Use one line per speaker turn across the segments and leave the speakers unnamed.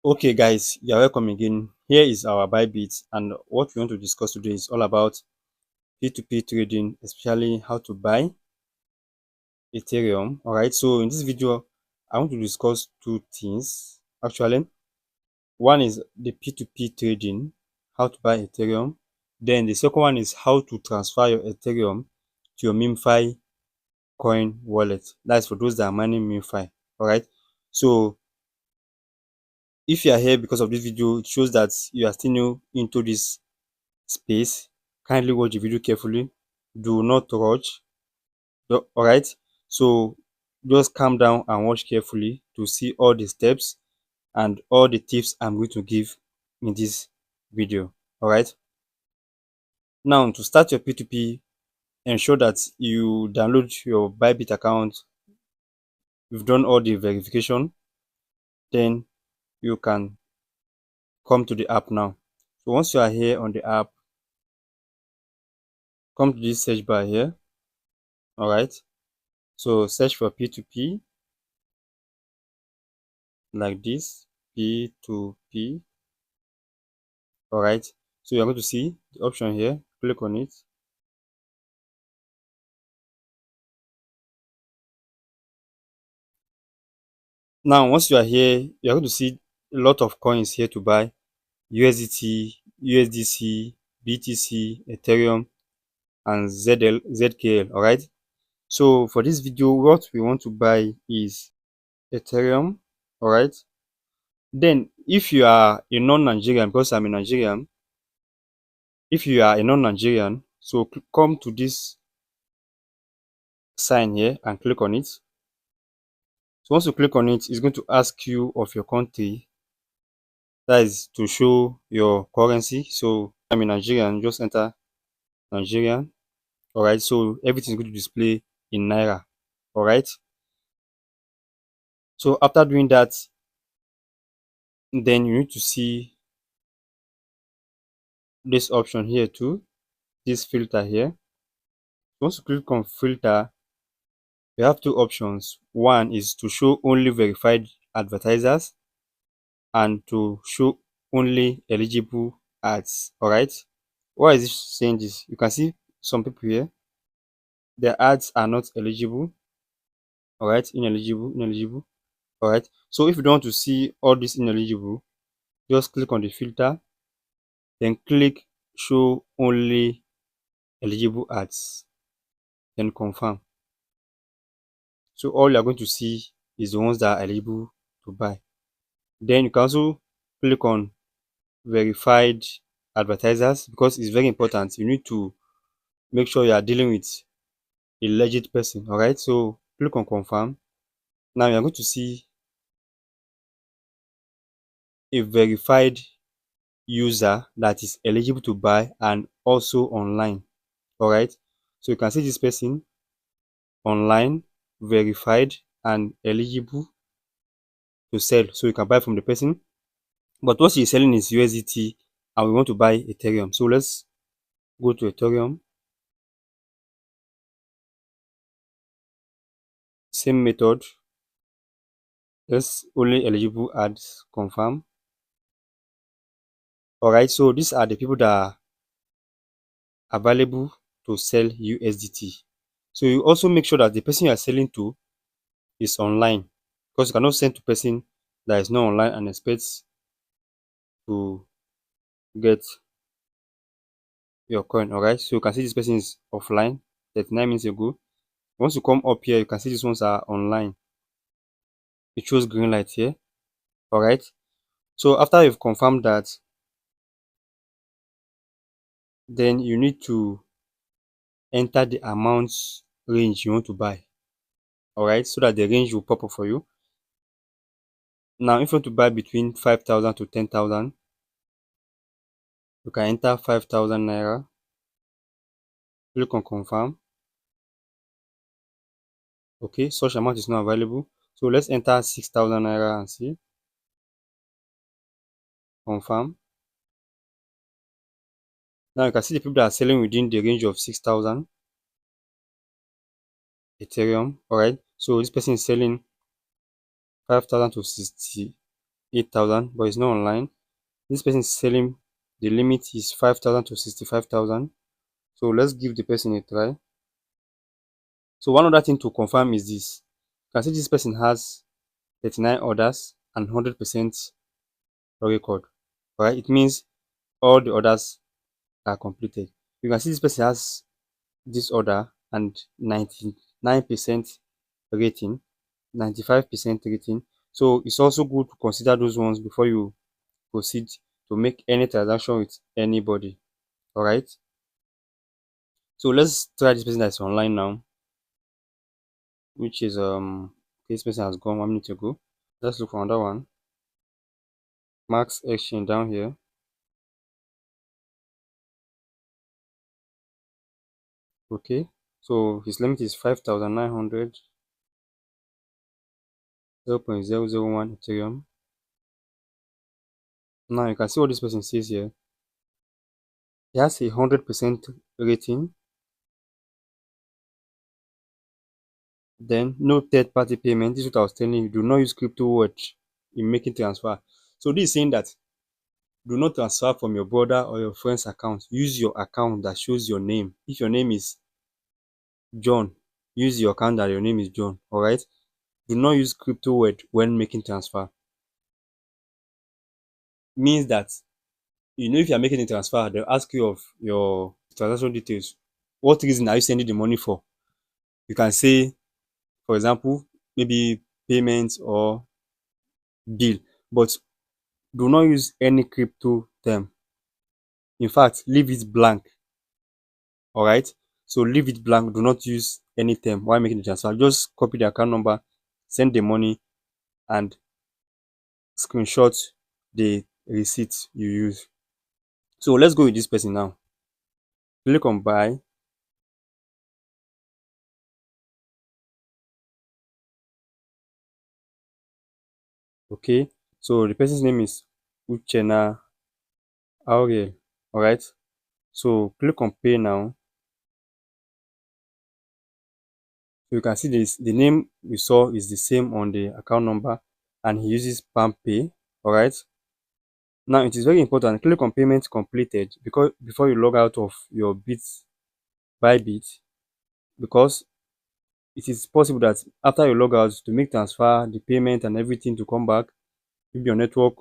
Okay, guys, you're welcome again. Here is our Bybit, and what we want to discuss today is all about P2P trading, especially how to buy Ethereum. All right, so in this video, I want to discuss two things. Actually, one is the P2P trading, how to buy Ethereum. Then the second one is how to transfer your Ethereum to your MemeFi coin wallet. That's for those that are mining MemeFi. All right, so if you are here because of this video, it shows that you are still new into this space. Kindly watch the video carefully. Do not rush. All right, so just calm down and watch carefully to see all the steps and all the tips I'm going to give in this video. All right, now to start your P2P, ensure that you download your Bybit account. You've done all the verification, then you can come to the app now. So once you are here on the app, come to this search bar here. All right, so search for P2P like this, P2P. All right, so you're going to see the option here. Click on it. Now once you are here, you're going to see a lot of coins here to buy: USDT, USDC, BTC, Ethereum, and ZKL. All right, so for this video, what we want to buy is Ethereum. All right, then if you are a non-Nigerian, because I'm a Nigerian, if you are a non-Nigerian, so come to this sign here and click on it. So once you click on it, it's going to ask you of your country. That is to show your currency. So I'm in Nigerian, just enter Nigerian. All right, so everything is going to display in Naira. All right, so after doing that, then you need to see this option here too, this filter here. Once you click on filter, you have two options. One is to show only verified advertisers and to show only eligible ads. All right, why is this saying this? You can see some people here, their ads are not eligible. All right, ineligible. All right, so if you don't want to see all this ineligible, just click on the filter, then click show only eligible ads, then confirm. So all you're going to see is the ones that are eligible to buy. Then you can also click on verified advertisers, because it's very important. You need to make sure you are dealing with a legit person. All right, so click on confirm. Now you're going to see a verified user that is eligible to buy and also online. All right, so you can see this person online, verified, and eligible to sell, so you can buy from the person. But what she's selling is USDT and we want to buy Ethereum. So let's go to Ethereum. Same method. Let's only eligible ads, confirm. All right, so these are the people that are available to sell USDT. So you also make sure that the person you are selling to is online, because you cannot send to person that is not online and expect to get your coin. All right, so you can see this person is offline 39 minutes ago. Once you come up here, you can see these ones are online. It shows green light here. All right, so after you've confirmed that, then you need to enter the amounts range you want to buy. All right, so that the range will pop up for you. Now if you want to buy between 5,000 to 10,000, you can enter 5,000 naira, click on confirm. Okay, such amount is not available, so let's enter 6,000 naira and see. Confirm. Now you can see the people that are selling within the range of 6,000 Ethereum. All right, so this person is selling 5,000 to 68 8,000, but it's not online. This person is selling, the limit is 5,000 to 65,000. So let's give the person a try. So one other thing to confirm is this. You can see this person has 39 orders and 100% record. Alright, it means all the orders are completed. You can see this person has this order and 99% rating, 95% rating. So it's also good to consider those ones before you proceed to make any transaction with anybody. All right, so let's try this person that's online now, which is this person has gone 1 minute ago. Let's look for another one. Max exchange down here. Okay, so his limit is 5,900, 0.001 Ethereum. Now you can see what this person says here. He has a 100% rating. Then no third party payment. This is what I was telling you. Do not use crypto wallet in making transfer. So this is saying that do not transfer from your brother or your friend's account. Use your account that shows your name. If your name is John, use your account that your name is John. All right. Do not use crypto wallet when making transfer. Means that if you are making a transfer, they'll ask you of your transaction details. What reason are you sending the money for? You can say, for example, maybe payments or bill, but do not use any crypto term. In fact, leave it blank. All right. So leave it blank. Do not use any term while making the transfer. Just copy the account number, send the money, and screenshot the receipt you use. So let's go with this person now. Click on buy. Okay. So the person's name is Uchena Auriel. All right. So click on pay now. So you can see this. The name we saw is the same on the account number, and he uses Palm Pay. All right. Now it is very important. Click on payment completed because before you log out of your Bybit, because it is possible that after you log out to make transfer, the payment and everything to come back, maybe your network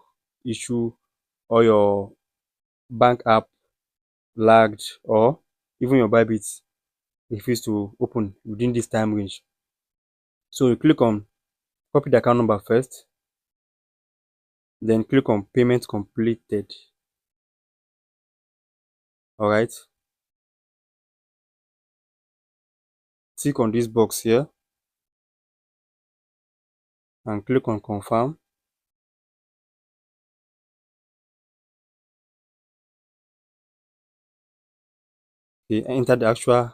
issue or your bank app lagged or even your Bybit refused to open within this time range. So you click on copy the account number first, then click on payment completed. All right. Click on this box here and click on confirm. Okay, enter the actual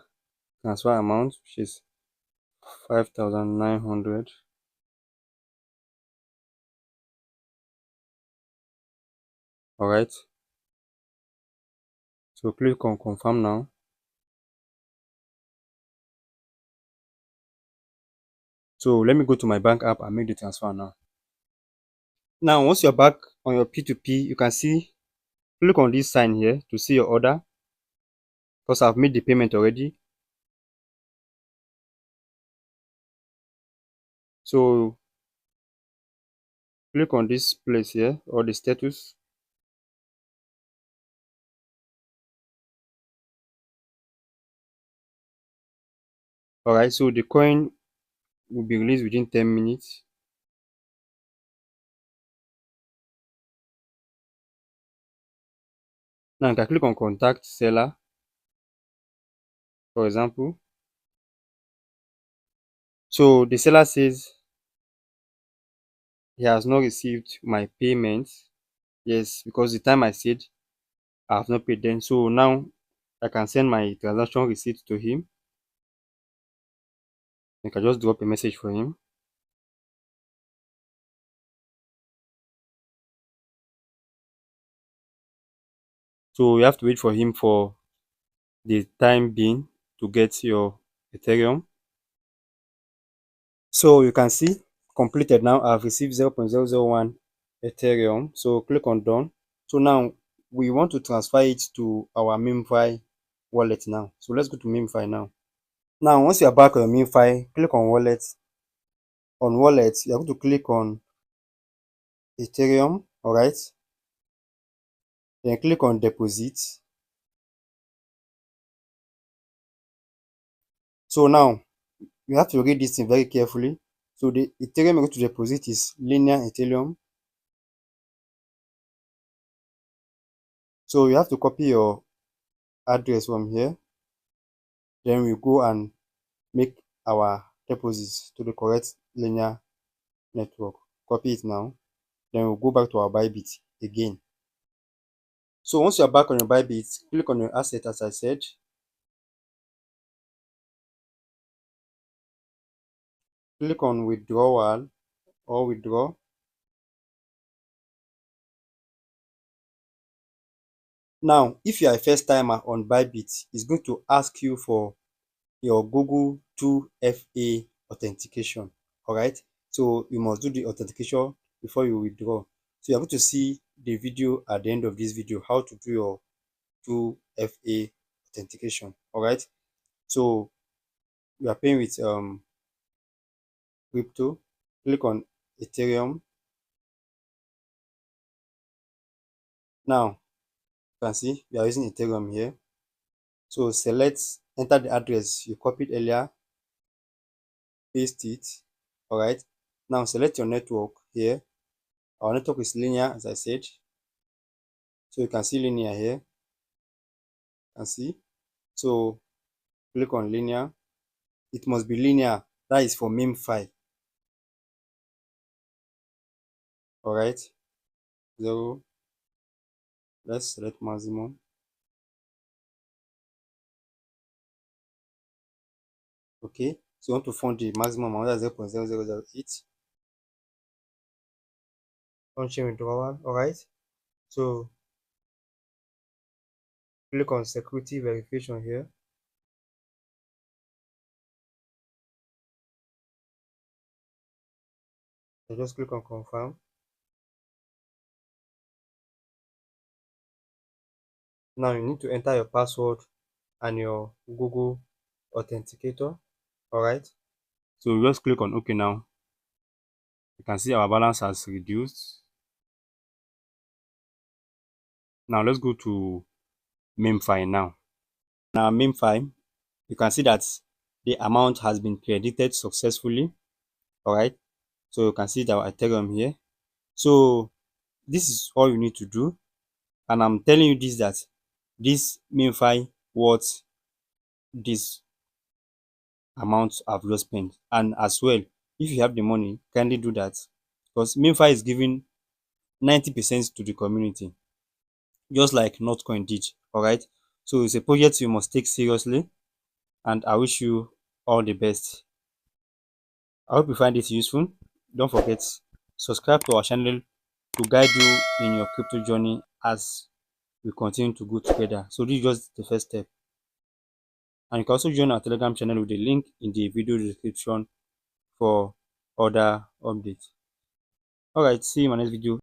transfer amount, which is 5,900. All right. So click on confirm now. So let me go to my bank app and make the transfer now. Now, once you're back on your P2P, you can see, click on this sign here to see your order because I've made the payment already. So click on this place here or the status. All right, so the coin will be released within 10 minutes. Now you can click on contact seller, for example. So the seller says he has not received my payment. Yes, because the time I said I have not paid them. So now I can send my transaction receipt to him. I can just drop a message for him. So you have to wait for him for the time being to get your Ethereum. So you can see completed now. I've received 0.001 Ethereum. So click on done. So now we want to transfer it to our MemeFi wallet now. So let's go to MemeFi now. Now once you are back on your MemeFi, click on wallet. On wallet, you are going to click on Ethereum, all right? Then click on deposit. So now you have to read this thing very carefully. So the Ethereum you're going to deposit is linear Ethereum. So you have to copy your address from here. Then we go and make our deposits to the correct linear network. Copy it now. Then we'll go back to our Bybit again. So once you're back on your Bybit, click on your asset as I said. Click on withdrawal or withdraw. Now, if you are a first timer on Bybit, it's going to ask you for your Google 2FA authentication. All right. So you must do the authentication before you withdraw. So you're going to see the video at the end of this video, how to do your 2FA authentication. All right. So you are paying with crypto. Click on Ethereum. Now you can see we are using Ethereum here. So enter the address you copied earlier, paste it. All right. Now select your network here. Our network is linear, as I said. So you can see linear here. You can see. So click on linear. It must be linear. That is for MemeFi. All right. 0. Let's select maximum. Okay. So you want to find the maximum amount, that's 0.0008. On-chain withdrawal. All right. So click on security verification here. So just click on confirm. Now you need to enter your password and your Google authenticator. All right. So just click on OK now. You can see our balance has reduced. Now let's go to MemeFi now. Now MemeFi, you can see that the amount has been credited successfully. All right. So you can see our Ethereum here. So this is all you need to do. And I'm telling you this, that this MemeFi worth this amount I've just spent. And as well, if you have the money, kindly do that, because MemeFi is giving 90% to the community, just like Notcoin did. All right. So it's a project you must take seriously, and I wish you all the best. I hope you find it useful. Don't forget, subscribe to our channel to guide you in your crypto journey as we continue to go together. So this is just the first step. And you can also join our Telegram channel with the link in the video description for other updates. Alright, see you in my next video.